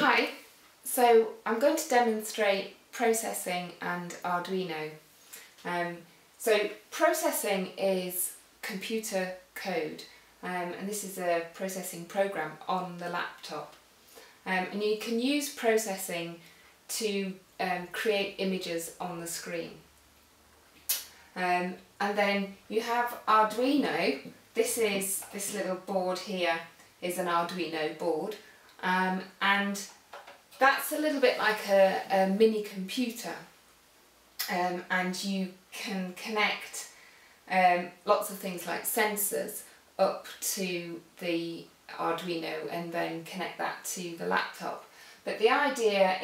Hi, so I'm going to demonstrate processing and Arduino. So processing is computer code, and this is a processing program on the laptop. And you can use processing to create images on the screen. And then you have Arduino. This little board here is an Arduino board, and that's a little bit like a mini computer, and you can connect lots of things like sensors up to the Arduino and then connect that to the laptop. But the idea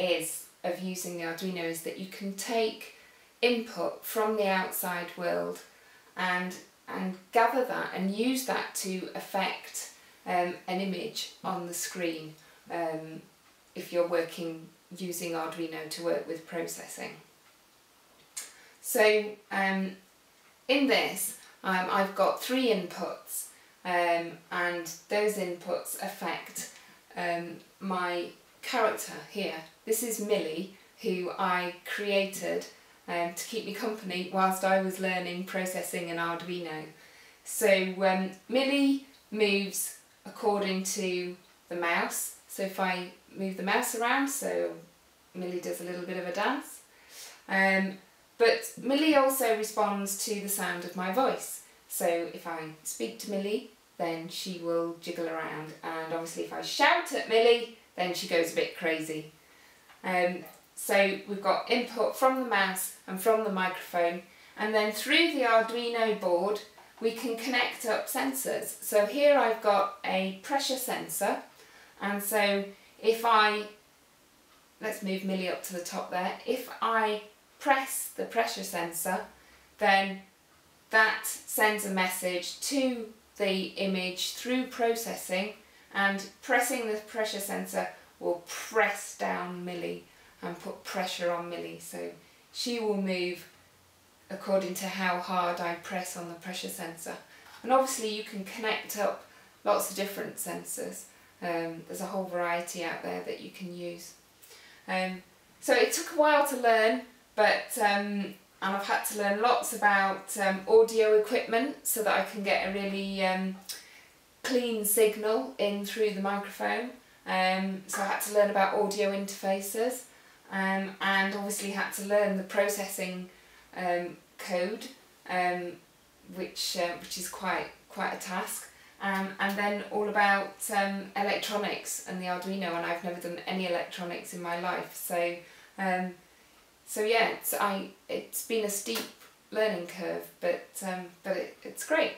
of using the Arduino is that you can take input from the outside world and gather that and use that to affect an image on the screen if you're using Arduino to work with processing. So in this I've got 3 inputs, and those inputs affect my character here. This is Millie, who I created to keep me company whilst I was learning processing in Arduino. So Millie moves according to the mouse. So if I move the mouse around, so Millie does a little bit of a dance. But Millie also responds to the sound of my voice. So if I speak to Millie, then she will jiggle around, and obviously if I shout at Millie, then she goes a bit crazy. So we've got input from the mouse and from the microphone, and then through the Arduino board we can connect up sensors. So here I've got a pressure sensor, and so if let's move Millie up to the top there, if I press the pressure sensor, then that sends a message to the image through processing, and pressing the pressure sensor will press down Millie and put pressure on Millie, so she will move according to how hard I press on the pressure sensor. And obviously you can connect up lots of different sensors. There's a whole variety out there that you can use. So it took a while to learn, but and I've had to learn lots about audio equipment so that I can get a really clean signal in through the microphone. So I had to learn about audio interfaces, and obviously had to learn the processing code, which is quite a task, and then all about electronics and the Arduino, and I've never done any electronics in my life, so so yeah, it's been a steep learning curve, but it's great.